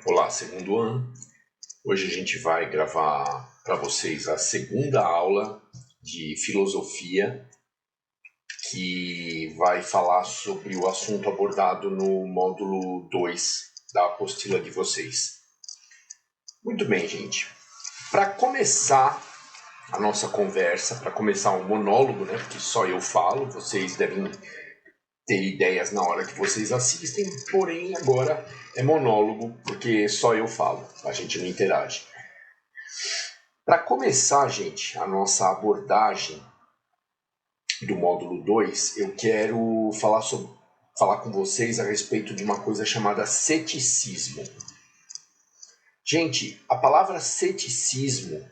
Olá, segundo ano. Hoje a gente vai gravar para vocês a segunda aula de filosofia, que vai falar sobre o assunto abordado no módulo 2 da apostila de vocês. Muito bem, gente. Para começar a nossa conversa, para começar um monólogo, né, porque só eu falo, vocês devem ter ideias na hora que vocês assistem, porém agora é monólogo, porque só eu falo, a gente não interage. Para começar, gente, a nossa abordagem do módulo 2, eu quero falar com vocês a respeito de uma coisa chamada ceticismo. Gente, a palavra ceticismo,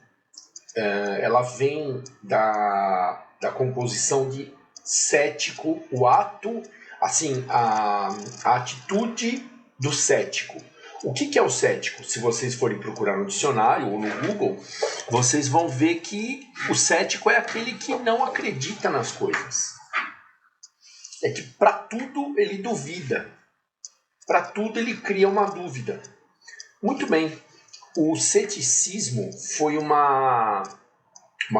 ela vem da composição de cético, o ato, assim, a atitude do cético. O que é o cético? Se vocês forem procurar no dicionário ou no Google, vocês vão ver que o cético é aquele que não acredita nas coisas. É que para tudo ele duvida. Para tudo ele cria uma dúvida. Muito bem. O ceticismo foi uma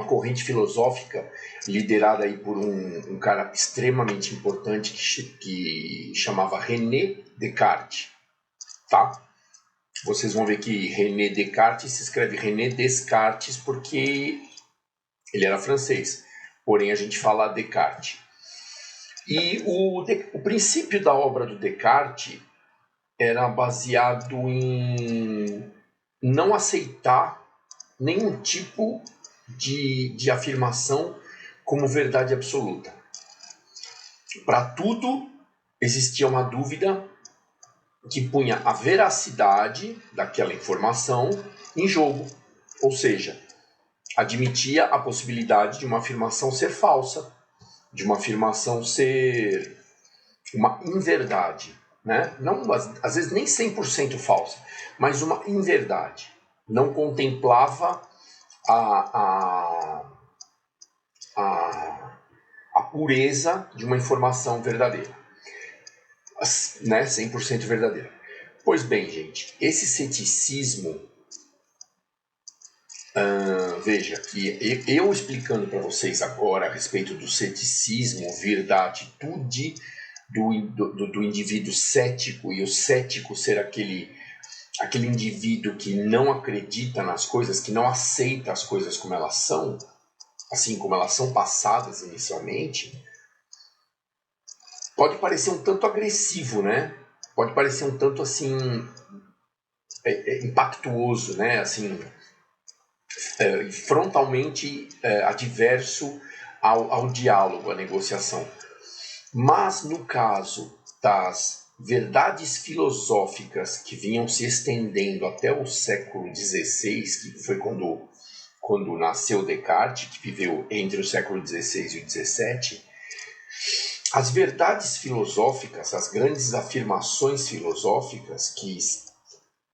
corrente filosófica liderada aí por um cara extremamente importante que chamava René Descartes. Tá? Vocês vão ver que René Descartes se escreve René Descartes porque ele era francês, porém a gente fala Descartes. E o princípio da obra do Descartes era baseado em não aceitar nenhum tipo de afirmação como verdade absoluta. Para tudo existia uma dúvida que punha a veracidade daquela informação em jogo, ou seja, admitia a possibilidade de uma afirmação ser falsa, de uma afirmação ser uma inverdade, né? Não, às vezes nem 100% falsa, mas uma inverdade. Não contemplava a pureza de uma informação verdadeira, né? 100% verdadeira. Pois bem, gente, esse ceticismo, veja, que eu explicando para vocês agora a respeito do ceticismo vir da atitude do indivíduo cético, e o cético ser aquele indivíduo que não acredita nas coisas, que não aceita as coisas como elas são, assim como elas são passadas inicialmente, pode parecer um tanto agressivo, né? Pode parecer um tanto assim impactuoso, né? Assim, frontalmente adverso ao diálogo, à negociação. Mas no caso das verdades filosóficas que vinham se estendendo até o século XVI, que foi quando nasceu Descartes, que viveu entre o século XVI e o XVII, as verdades filosóficas, as grandes afirmações filosóficas que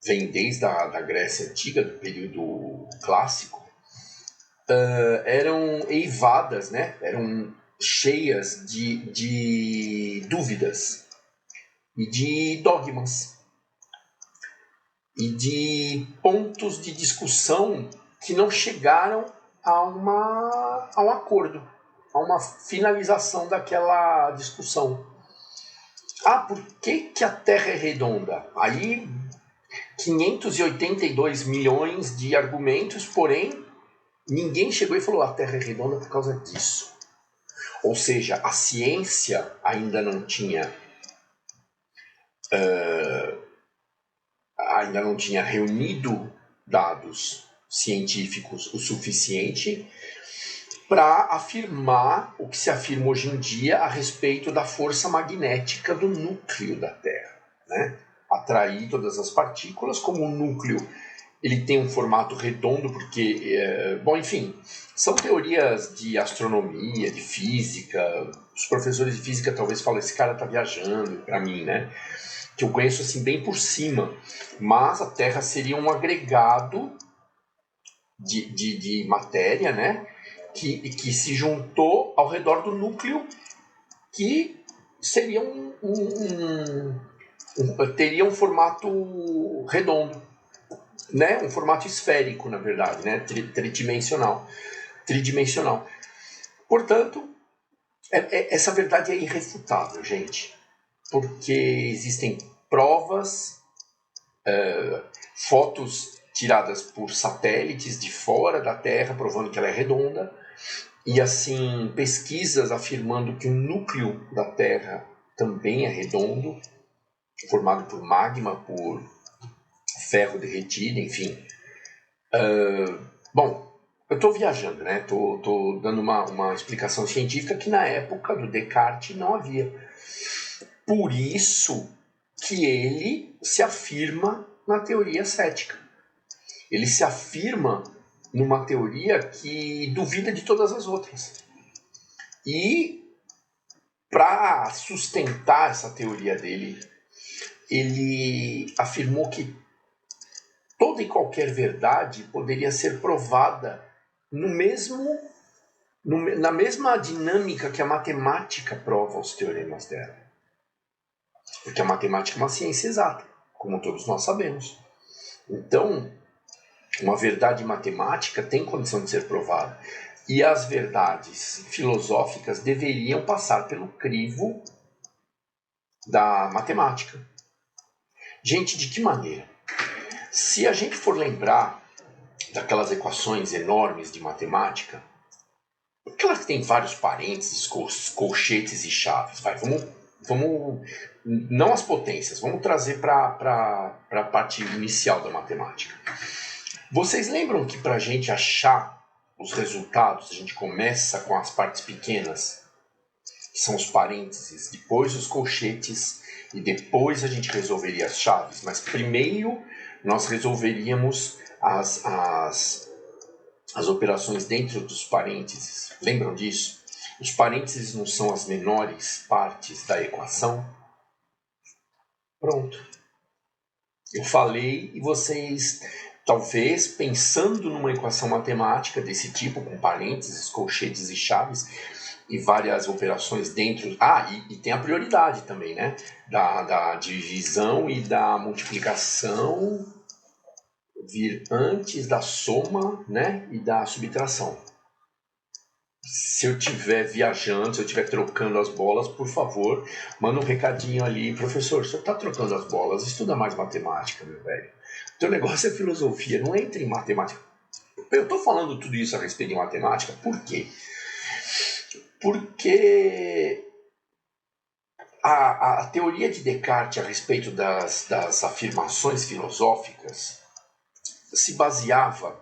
vêm desde a Grécia Antiga, do período clássico, eram eivadas, né? Eram cheias de dúvidas e de dogmas e de pontos de discussão que não chegaram a um acordo, a uma finalização daquela discussão. Por que a Terra é redonda? Aí 582 milhões de argumentos, porém ninguém chegou e falou a Terra é redonda por causa disso. Ou seja, a ciência ainda não tinha reunido dados científicos o suficiente para afirmar o que se afirma hoje em dia a respeito da força magnética do núcleo da Terra, né? Atrair todas as partículas, como o núcleo ele tem um formato redondo, porque, bom, enfim, são teorias de astronomia, de física. Os professores de física talvez falem, esse cara está viajando, para mim, né? Que eu conheço assim bem por cima, mas a Terra seria um agregado de matéria, né? Que se juntou ao redor do núcleo, que seria teria um formato redondo, né? Um formato esférico, na verdade, né? Tridimensional. Portanto, essa verdade é irrefutável, gente, porque existem provas, fotos tiradas por satélites de fora da Terra provando que ela é redonda, e assim pesquisas afirmando que o núcleo da Terra também é redondo, formado por magma, por ferro derretido, enfim. Bom, eu estou viajando, né? Tô dando uma explicação científica que na época do Descartes não havia. Por isso que ele se afirma na teoria cética. Ele se afirma numa teoria que duvida de todas as outras. E para sustentar essa teoria dele, ele afirmou que toda e qualquer verdade poderia ser provada na mesma dinâmica que a matemática prova os teoremas dela. Porque a matemática é uma ciência exata, como todos nós sabemos. Então, uma verdade matemática tem condição de ser provada. E as verdades filosóficas deveriam passar pelo crivo da matemática. Gente, de que maneira? Se a gente for lembrar daquelas equações enormes de matemática, aquelas que tem vários parênteses, colchetes e chaves, vamos não as potências, vamos trazer para a parte inicial da matemática. Vocês lembram que para a gente achar os resultados, a gente começa com as partes pequenas, que são os parênteses, depois os colchetes, e depois a gente resolveria as chaves, mas primeiro nós resolveríamos as operações dentro dos parênteses. Lembram disso? Os parênteses não são as menores partes da equação? Pronto. Eu falei e vocês, talvez pensando numa equação matemática desse tipo, com parênteses, colchetes e chaves, e várias operações dentro... e tem a prioridade também, né? Da divisão e da multiplicação vir antes da soma, né? E da subtração. Se eu estiver viajando, se eu estiver trocando as bolas, por favor, manda um recadinho ali. Professor, o senhor está trocando as bolas, estuda mais matemática, meu velho. O teu negócio é filosofia, não entre em matemática. Eu estou falando tudo isso a respeito de matemática, por quê? Porque a teoria de Descartes a respeito das afirmações filosóficas se baseava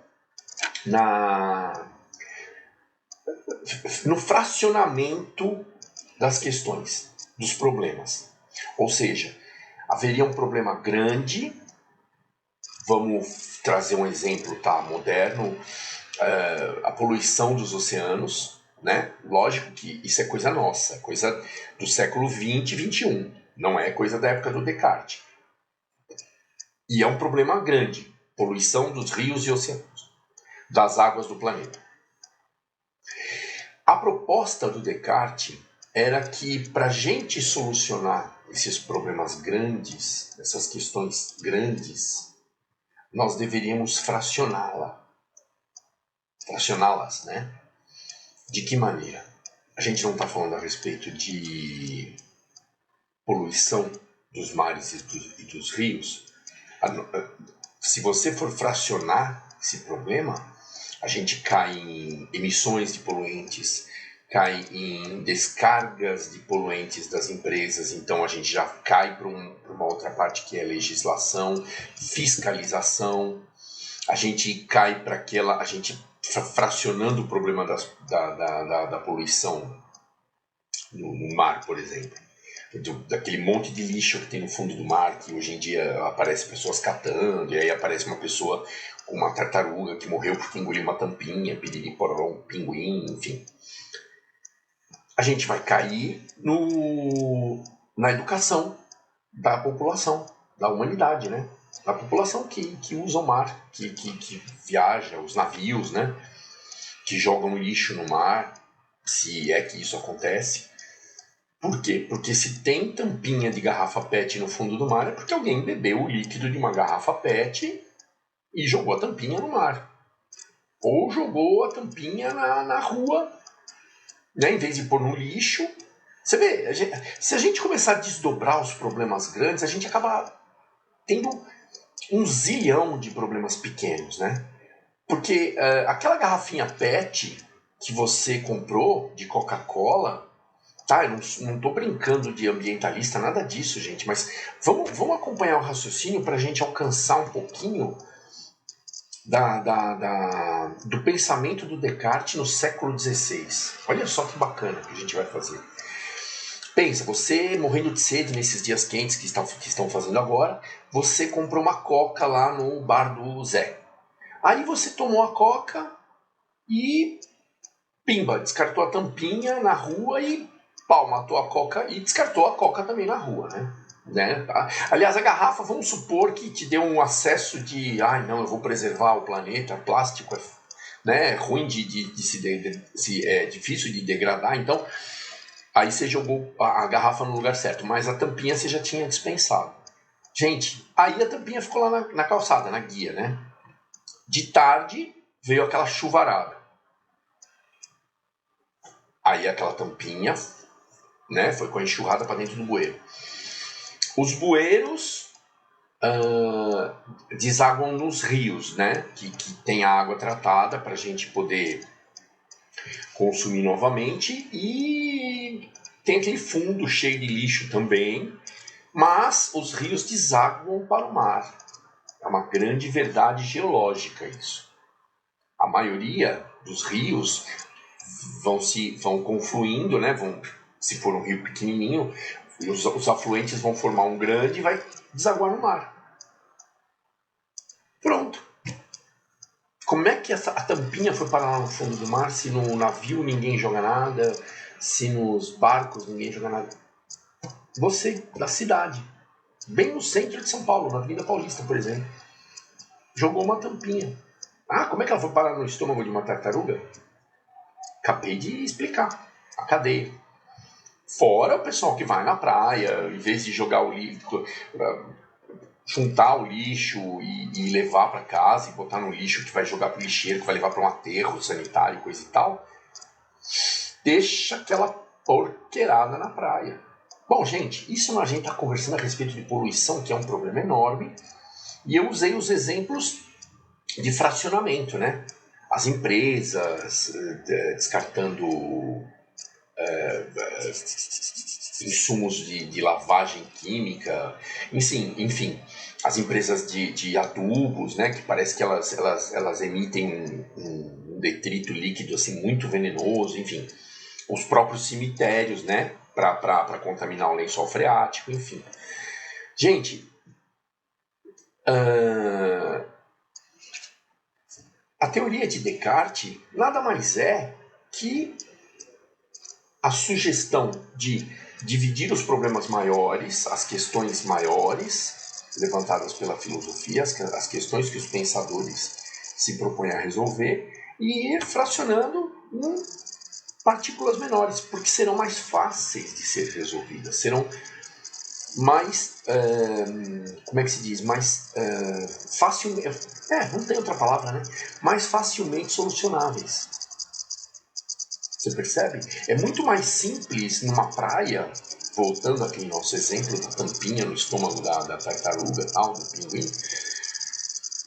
no fracionamento das questões, dos problemas. Ou seja, haveria um problema grande, vamos trazer um exemplo moderno, a poluição dos oceanos, né? Lógico que isso é coisa nossa, coisa do século XX e XXI, não é coisa da época do Descartes. E é um problema grande, poluição dos rios e oceanos, das águas do planeta. A proposta do Descartes era que para a gente solucionar esses problemas grandes, essas questões grandes, nós deveríamos fracioná-las, né? De que maneira? A gente não está falando a respeito de poluição dos mares e dos rios. Se você for fracionar esse problema, a gente cai em emissões de poluentes, cai em descargas de poluentes das empresas, então a gente já cai para uma outra parte que é legislação, fiscalização, a gente cai para a gente fracionando o problema da poluição no mar, por exemplo. Daquele monte de lixo que tem no fundo do mar, que hoje em dia aparece pessoas catando, e aí aparece uma pessoa com uma tartaruga que morreu porque engoliu uma tampinha, piriri, pororó, um pinguim, enfim. A gente vai cair na educação da população, da humanidade, né? Da população que usa o mar, que viaja, os navios, né? Que jogam lixo no mar, se é que isso acontece. Por quê? Porque se tem tampinha de garrafa PET no fundo do mar é porque alguém bebeu o líquido de uma garrafa PET e jogou a tampinha no mar. Ou jogou a tampinha na rua, né, em vez de pôr no lixo. Você vê, se a gente começar a desdobrar os problemas grandes, a gente acaba tendo um zilhão de problemas pequenos, né? Porque aquela garrafinha PET que você comprou de Coca-Cola, tá? Eu não tô brincando de ambientalista, nada disso, gente, mas vamos acompanhar o raciocínio para a gente alcançar um pouquinho do pensamento do Descartes no século XVI. Olha só que bacana que a gente vai fazer. Pensa, você morrendo de sede nesses dias quentes que estão fazendo agora, você comprou uma coca lá no bar do Zé. Aí você tomou a coca e pimba, descartou a tampinha na rua e pau, matou a coca e descartou a coca também na rua, né? Aliás, a garrafa, vamos supor que te deu um acesso de ai não, eu vou preservar o planeta, plástico é ruim é difícil de degradar, então aí você jogou a garrafa no lugar certo, mas a tampinha você já tinha dispensado. Gente, aí a tampinha ficou lá na calçada, na guia, né? De tarde veio aquela chuvarada. Aí aquela tampinha, né, foi com a enxurrada para dentro do bueiro. Os bueiros desaguam nos rios, né, que tem a água tratada para a gente poder consumir novamente, e tem aquele fundo cheio de lixo também, mas os rios desaguam para o mar. É uma grande verdade geológica isso. A maioria dos rios vão confluindo, né? Se for um rio pequenininho, os afluentes vão formar um grande e vai desaguar no mar. Pronto. Como é que a tampinha foi parar lá no fundo do mar se no navio ninguém joga nada, se nos barcos ninguém joga nada? Você, da cidade, bem no centro de São Paulo, na Avenida Paulista, por exemplo, jogou uma tampinha. Ah, como é que ela foi parar no estômago de uma tartaruga? Acabei de explicar. A cadeia. Fora o pessoal que vai na praia, em vez de jogar o lixo, juntar o lixo e levar para casa e botar no lixo que vai jogar pro lixeiro, que vai levar para um aterro sanitário, coisa e tal, deixa aquela porqueirada na praia. Bom, gente, isso a gente está conversando a respeito de poluição, que é um problema enorme, e eu usei os exemplos de fracionamento, né? As empresas descartando insumos de lavagem química, enfim, as empresas de adubos, né, que parece que elas emitem um detrito líquido assim muito venenoso, enfim, os próprios cemitérios, né, para contaminar o lençol freático, enfim. Gente, a teoria de Descartes nada mais é que a sugestão de dividir os problemas maiores, as questões maiores levantadas pela filosofia, as questões que os pensadores se propõem a resolver, e ir fracionando em partículas menores, porque serão mais fáceis de ser resolvidas, serão mais, como é que se diz, mais facilmente, não tem outra palavra, né? Mais facilmente solucionáveis. Você percebe? É muito mais simples numa praia, voltando àquele nosso exemplo da tampinha no estômago da tartaruga, tal, do pinguim.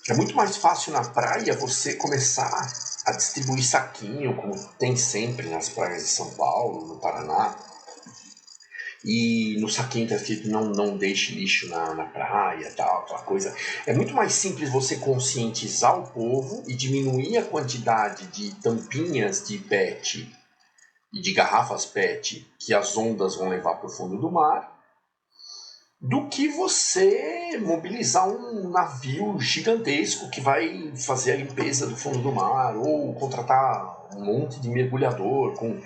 É muito mais fácil na praia você começar a distribuir saquinho, como tem sempre nas praias de São Paulo, no Paraná. E no saquinho está escrito não deixe lixo na praia, tal, aquela coisa. É muito mais simples você conscientizar o povo e diminuir a quantidade de tampinhas de PET e de garrafas PET que as ondas vão levar para o fundo do mar, do que você mobilizar um navio gigantesco que vai fazer a limpeza do fundo do mar, ou contratar um monte de mergulhador com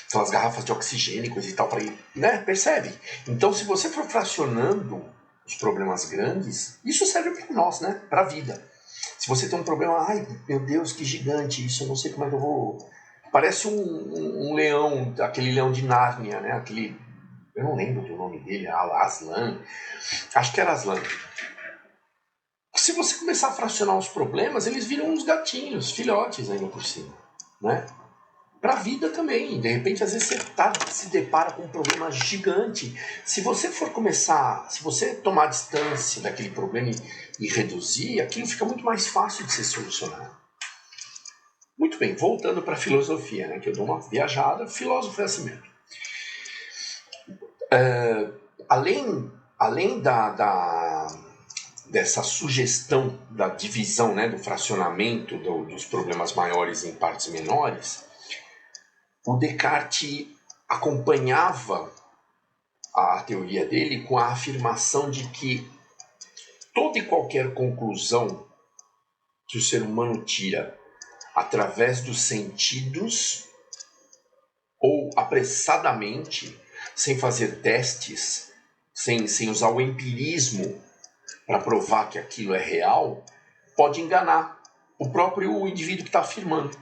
aquelas garrafas de oxigênio e coisa e tal para ir, né? Percebe? Então, se você for fracionando os problemas grandes, isso serve para nós, né? Para a vida. Se você tem um problema, ai meu Deus, que gigante, isso eu não sei como é que eu vou. Parece um leão, aquele leão de Nárnia, né? Aquele eu não lembro do nome dele, Aslan, acho que era Aslan. Se você começar a fracionar os problemas, eles viram uns gatinhos, filhotes ainda por cima, né? Para a vida também. De repente, às vezes você se depara com um problema gigante. Se você se você tomar distância daquele problema e reduzir, aquilo fica muito mais fácil de ser solucionado. Muito bem, voltando para a filosofia, né, que eu dou uma viajada, filósofo é assim mesmo. Além dessa sugestão da divisão, né, do fracionamento dos problemas maiores em partes menores, o Descartes acompanhava a teoria dele com a afirmação de que toda e qualquer conclusão que o ser humano tira através dos sentidos ou apressadamente, sem fazer testes, sem usar o empirismo para provar que aquilo é real, pode enganar o próprio indivíduo que está afirmando.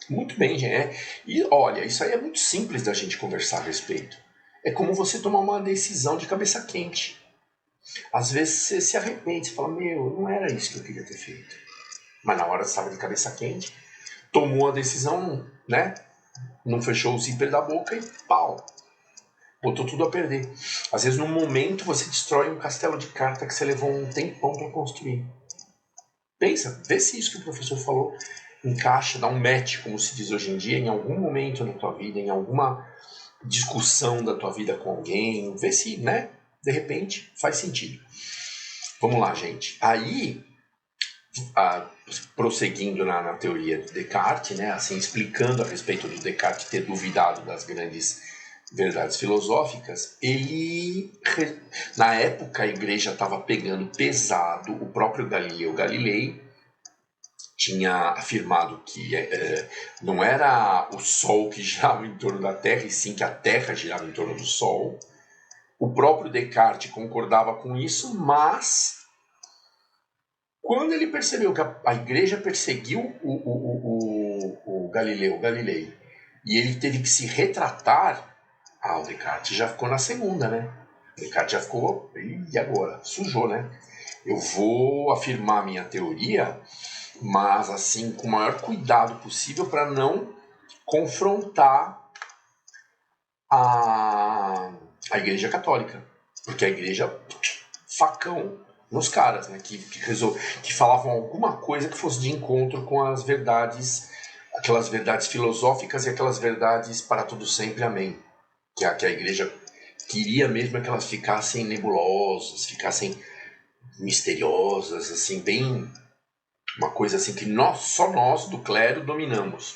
Muito bem, gente. E olha, isso aí é muito simples da gente conversar a respeito. É como você tomar uma decisão de cabeça quente. Às vezes você se arrepende, você fala, não era isso que eu queria ter feito. Mas na hora você estava de cabeça quente, tomou a decisão, né? Não fechou o zíper da boca e pau. Botou tudo a perder. Às vezes, num momento, você destrói um castelo de carta que você levou um tempão para construir. Pensa, vê se isso que o professor falou encaixa, dá um match, como se diz hoje em dia, em algum momento na tua vida, em alguma discussão da tua vida com alguém, vê se, né, de repente, faz sentido. Vamos lá, gente. Aí, prosseguindo na teoria do Descartes, né, assim, explicando a respeito do Descartes ter duvidado das grandes verdades filosóficas, na época a igreja estava pegando pesado, o próprio Galileu Galilei tinha afirmado que não era o Sol que girava em torno da Terra, e sim que a Terra girava em torno do Sol. O próprio Descartes concordava com isso, mas quando ele percebeu que a igreja perseguiu o Galileu Galilei e ele teve que se retratar, o Descartes já ficou na segunda, né? O Descartes já ficou, e agora? Sujou, né? Eu vou afirmar minha teoria, mas assim, com o maior cuidado possível para não confrontar a Igreja Católica. Porque a igreja, facão nos caras, né? Que falavam alguma coisa que fosse de encontro com as verdades, aquelas verdades filosóficas e aquelas verdades para todo sempre, amém. Que a igreja queria mesmo que elas ficassem nebulosas, ficassem misteriosas, assim, bem... Uma coisa assim que só nós do clero dominamos.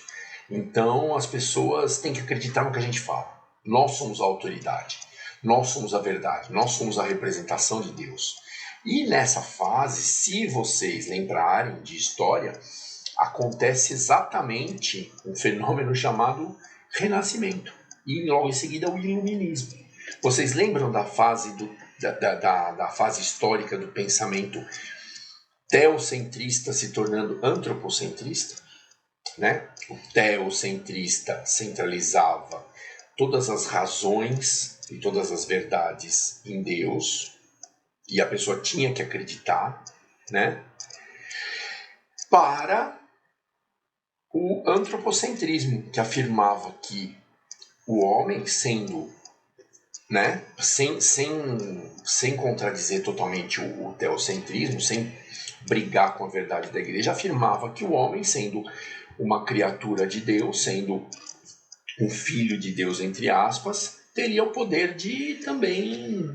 Então as pessoas têm que acreditar no que a gente fala. Nós somos a autoridade. Nós somos a verdade. Nós somos a representação de Deus. E nessa fase, se vocês lembrarem de história, acontece exatamente um fenômeno chamado Renascimento. E logo em seguida o Iluminismo. Vocês lembram da fase, da fase histórica do pensamento teocentrista se tornando antropocentrista, né? O teocentrista centralizava todas as razões e todas as verdades em Deus, e a pessoa tinha que acreditar, né? Para o antropocentrismo, que afirmava que o homem, sendo, né, sem contradizer totalmente o teocentrismo, sem brigar com a verdade da igreja, afirmava que o homem, sendo uma criatura de Deus, sendo um filho de Deus, entre aspas, teria o poder de também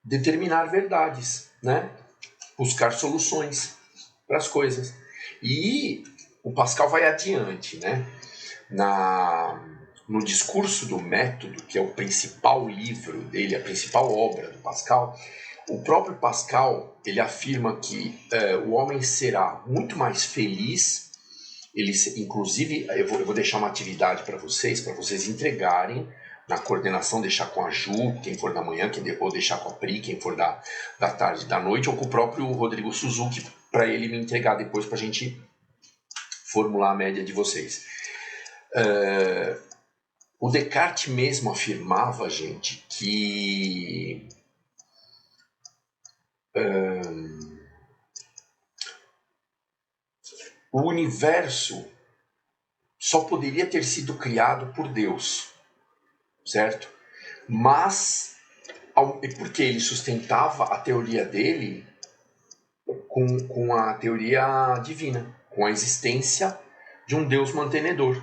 determinar verdades, né? Buscar soluções para as coisas. E o Pascal vai adiante, né? No discurso do método, que é o principal livro dele, a principal obra do Pascal, o próprio Pascal, ele afirma que o homem será muito mais feliz. Ele, inclusive, eu vou deixar uma atividade para vocês entregarem na coordenação, deixar com a Ju, quem for da manhã, ou deixar com a Pri, quem for da tarde, da noite, ou com o próprio Rodrigo Suzuki, para ele me entregar depois para a gente formular a média de vocês. o Descartes mesmo afirmava, gente, que o universo só poderia ter sido criado por Deus, certo? Mas, porque ele sustentava a teoria dele com a teoria divina, com a existência de um Deus mantenedor.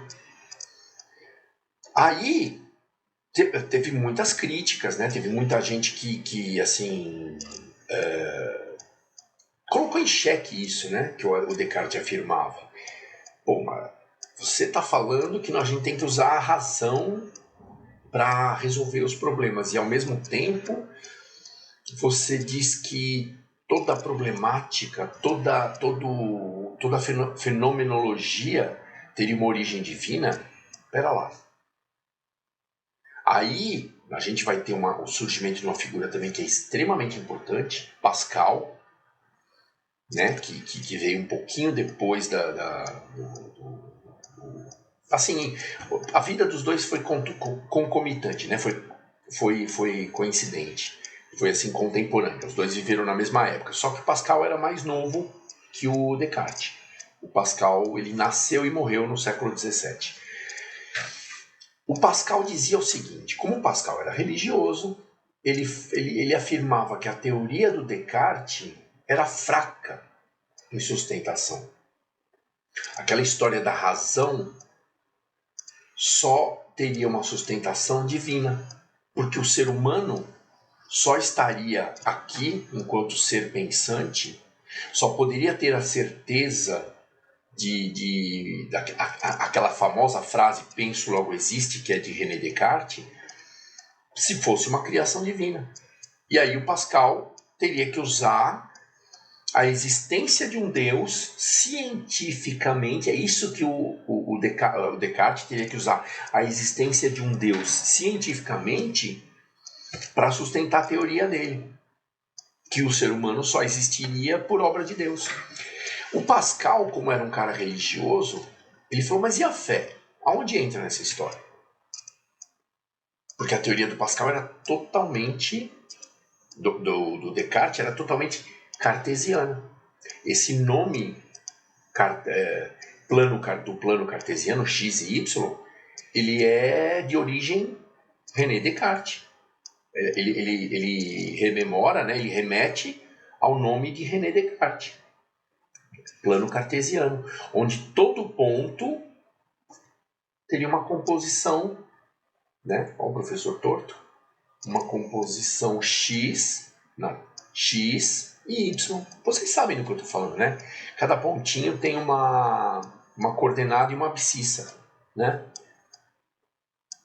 Aí teve muitas críticas, né? Teve muita gente que assim, colocou em xeque isso, né? Que o Descartes afirmava. Pô, mas você está falando que a gente tem que usar a razão para resolver os problemas e, ao mesmo tempo, você diz que toda a problemática, toda a fenomenologia teria uma origem divina? Pera lá. Aí a gente vai ter o surgimento de uma figura também que é extremamente importante, Pascal, né, que veio um pouquinho depois assim, a vida dos dois foi concomitante, né? Foi coincidente, foi assim contemporânea. Os dois viveram na mesma época. Só que o Pascal era mais novo que o Descartes. O Pascal, ele nasceu e morreu no século XVII. O Pascal dizia o seguinte: como o Pascal era religioso, ele afirmava que a teoria do Descartes era fraca em sustentação. Aquela história da razão só teria uma sustentação divina, porque o ser humano só estaria aqui enquanto ser pensante, só poderia ter a certeza aquela famosa frase penso logo existe, que é de René Descartes, se fosse uma criação divina. E aí o Pascal teria que usar a existência de um Deus cientificamente, é isso que o Descartes teria que usar, a existência de um Deus cientificamente para sustentar a teoria dele, que o ser humano só existiria por obra de Deus. O Pascal, como era um cara religioso, ele falou, mas e a fé? Aonde entra nessa história? Porque a teoria do Pascal era totalmente, do Descartes, era totalmente cartesiana. Esse nome do plano cartesiano, x e y, ele é de origem René Descartes. Ele rememora, né, ele remete ao nome de René Descartes. Plano cartesiano, onde todo ponto teria uma composição, né? Olha o professor torto. Uma composição x e y. Vocês sabem do que eu estou falando, né? Cada pontinho tem uma coordenada e uma abscissa, né?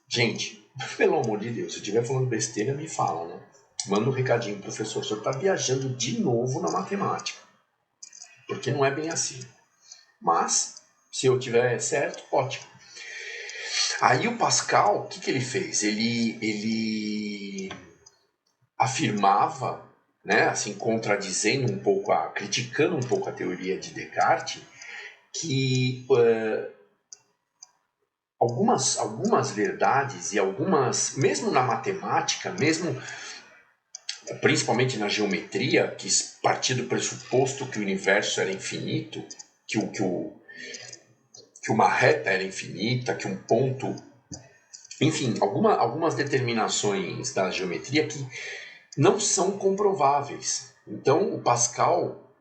Gente, pelo amor de Deus, se eu estiver falando besteira, me fala, né? Manda um recadinho, professor. O senhor está viajando de novo na matemática. Porque não é bem assim. Mas, se eu tiver certo, ótimo. Aí o Pascal, o que ele fez? Ele afirmava, né, assim, contradizendo um pouco, criticando um pouco a teoria de Descartes, que algumas verdades e algumas, mesmo na matemática, mesmo principalmente na geometria, que partia do pressuposto que o universo era infinito, que uma reta era infinita, que um ponto... Enfim, algumas determinações da geometria que não são comprováveis. Então, o Pascal,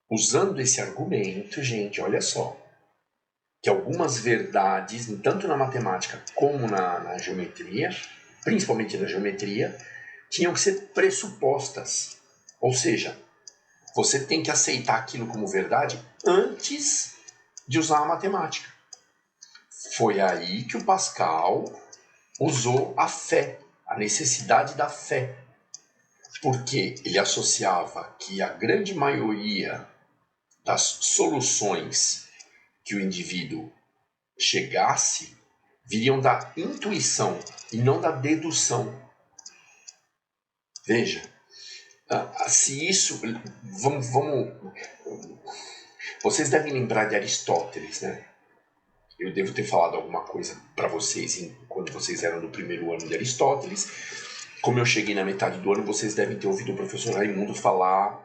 usando esse argumento, gente, olha só, que algumas verdades, tanto na matemática como na geometria, principalmente na geometria, tinham que ser pressupostas. Ou seja, você tem que aceitar aquilo como verdade antes de usar a matemática. Foi aí que o Pascal usou a fé, a necessidade da fé. Porque ele associava que a grande maioria das soluções que o indivíduo chegasse viriam da intuição e não da dedução. Veja, se isso... Vamos... Vocês devem lembrar de Aristóteles, né? Eu devo ter falado alguma coisa para vocês quando vocês eram do primeiro ano de Aristóteles. Como eu cheguei na metade do ano, vocês devem ter ouvido o professor Raimundo falar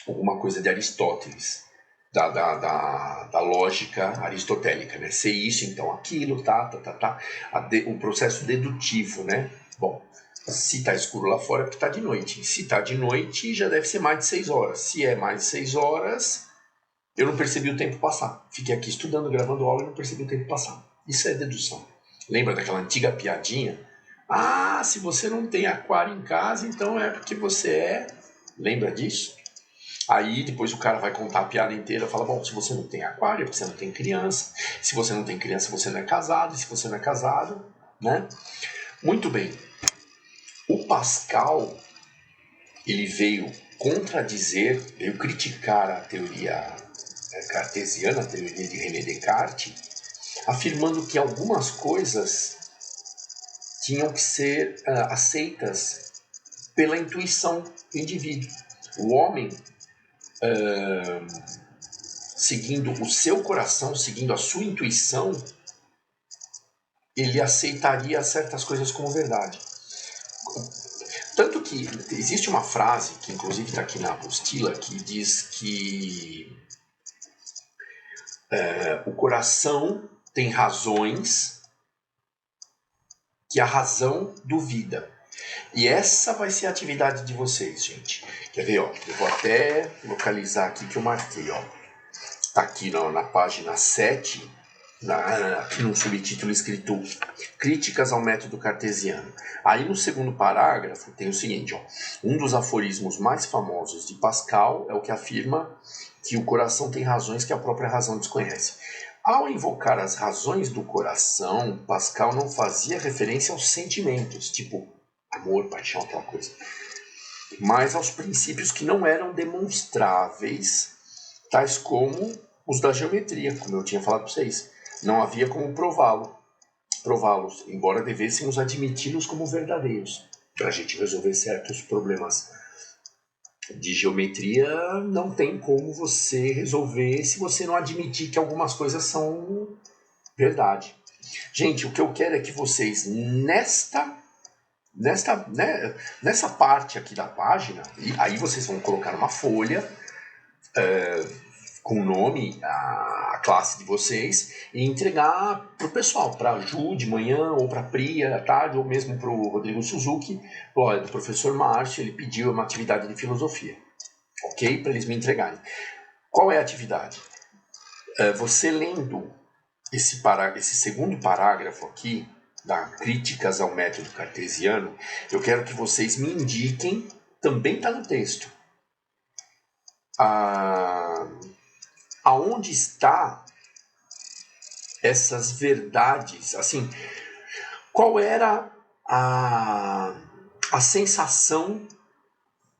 alguma coisa de Aristóteles, da lógica aristotélica, né? Ser isso, então aquilo, o processo dedutivo, né? Bom, se está escuro lá fora é porque está de noite. Se está de noite, já deve ser mais de 6 horas. Se é mais de 6 horas, eu não percebi o tempo passar. Fiquei aqui estudando, gravando aula e não percebi o tempo passar. Isso é dedução. Lembra daquela antiga piadinha? Ah, se você não tem aquário em casa, então é porque você é... Lembra disso? Aí depois o cara vai contar a piada inteira, fala, bom, se você não tem aquário, você não tem criança. Se você não tem criança, você não é casado. E se você não é casado, né? Muito bem. O Pascal, ele veio contradizer, veio criticar a teoria cartesiana, a teoria de René Descartes, afirmando que algumas coisas tinham que ser aceitas pela intuição do indivíduo. O homem, seguindo o seu coração, seguindo a sua intuição, ele aceitaria certas coisas como verdade. Tanto que existe uma frase, que inclusive está aqui na apostila, que diz que o coração tem razões que a razão duvida. E essa vai ser a atividade de vocês, gente. Quer ver, ó? Eu vou até localizar aqui que eu marquei, ó. Tá aqui na página 7, aqui no subtítulo escrito Críticas ao método cartesiano. Aí no segundo parágrafo tem o seguinte, ó. Um dos aforismos mais famosos de Pascal é o que afirma que o coração tem razões que a própria razão desconhece. Ao invocar as razões do coração, Pascal não fazia referência aos sentimentos, tipo amor, paixão, aquela coisa, mas aos princípios que não eram demonstráveis, tais como os da geometria, como eu tinha falado para vocês. Não havia como prová-los, embora devêssemos admiti-los como verdadeiros. Para a gente resolver certos problemas de geometria, não tem como você resolver se você não admitir que algumas coisas são verdade. Gente, o que eu quero é que vocês, nessa parte aqui da página, e aí vocês vão colocar uma folha com o nome, a classe de vocês, e entregar para o pessoal, para a Ju de manhã, ou para a Priya à tarde, ou mesmo para o Rodrigo Suzuki. Olha, do professor Márcio, ele pediu uma atividade de filosofia, ok? Para eles me entregarem. Qual é a atividade? Você lendo esse segundo parágrafo aqui, da Críticas ao método cartesiano, eu quero que vocês me indiquem, também está no texto, aonde está essas verdades, assim, qual era a sensação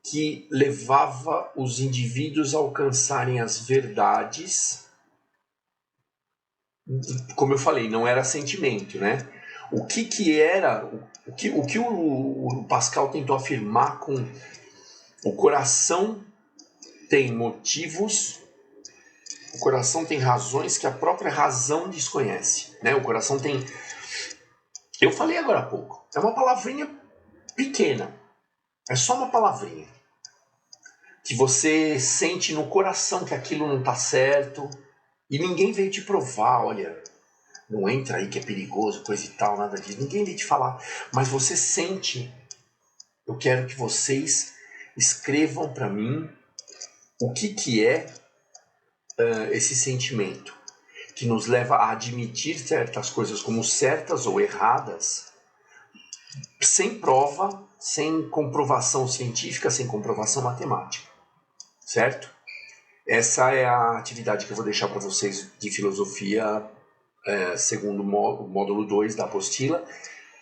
que levava os indivíduos a alcançarem as verdades. Como eu falei, não era sentimento, né? O que era, o que o Pascal tentou afirmar com o coração tem motivos, o coração tem razões que a própria razão desconhece, né? O coração tem... Eu falei agora há pouco, é uma palavrinha pequena, é só uma palavrinha, que você sente no coração que aquilo não está certo, e ninguém veio te provar, olha, não entra aí que é perigoso, coisa e tal, nada disso, ninguém veio te falar, mas você sente. Eu quero que vocês escrevam para mim o que é esse sentimento que nos leva a admitir certas coisas como certas ou erradas, sem prova, sem comprovação científica, sem comprovação matemática, certo? Essa é a atividade que eu vou deixar para vocês de filosofia, segundo o módulo 2 da apostila,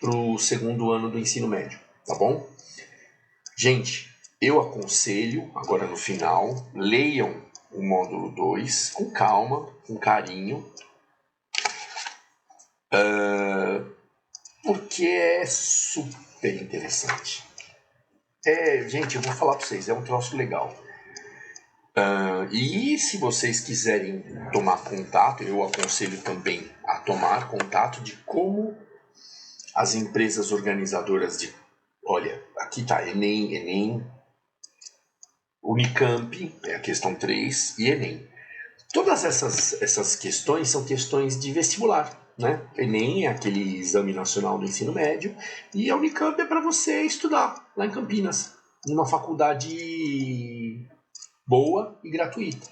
para o segundo ano do ensino médio, tá bom? Gente, eu aconselho, agora no final, leiam o módulo 2 com calma, com carinho, porque é super interessante. Gente, eu vou falar para vocês, é um troço legal. E se vocês quiserem tomar contato, eu aconselho também tomar contato de como as empresas organizadoras de... Olha, aqui está Enem, Unicamp, é a questão 3, e Enem. Todas essas questões são questões de vestibular, né? Enem é aquele exame nacional do ensino médio, e a Unicamp é para você estudar lá em Campinas, numa faculdade boa e gratuita,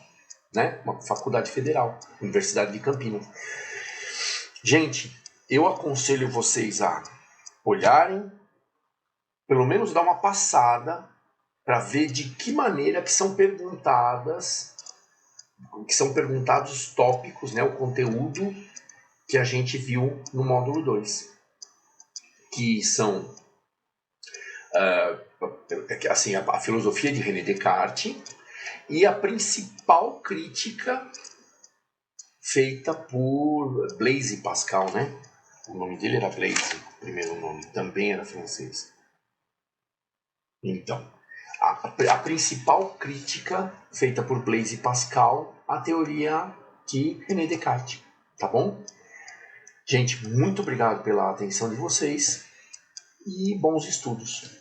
né? Uma faculdade federal, Universidade de Campinas. Gente, eu aconselho vocês a olharem, pelo menos dar uma passada para ver de que maneira que são perguntados os tópicos, né, o conteúdo que a gente viu no módulo 2, que são assim, a filosofia de René Descartes e a principal crítica feita por Blaise Pascal, né? O nome dele era Blaise, o primeiro nome, também era francês. Então, a principal crítica feita por Blaise Pascal à teoria de René Descartes, tá bom? Gente, muito obrigado pela atenção de vocês e bons estudos.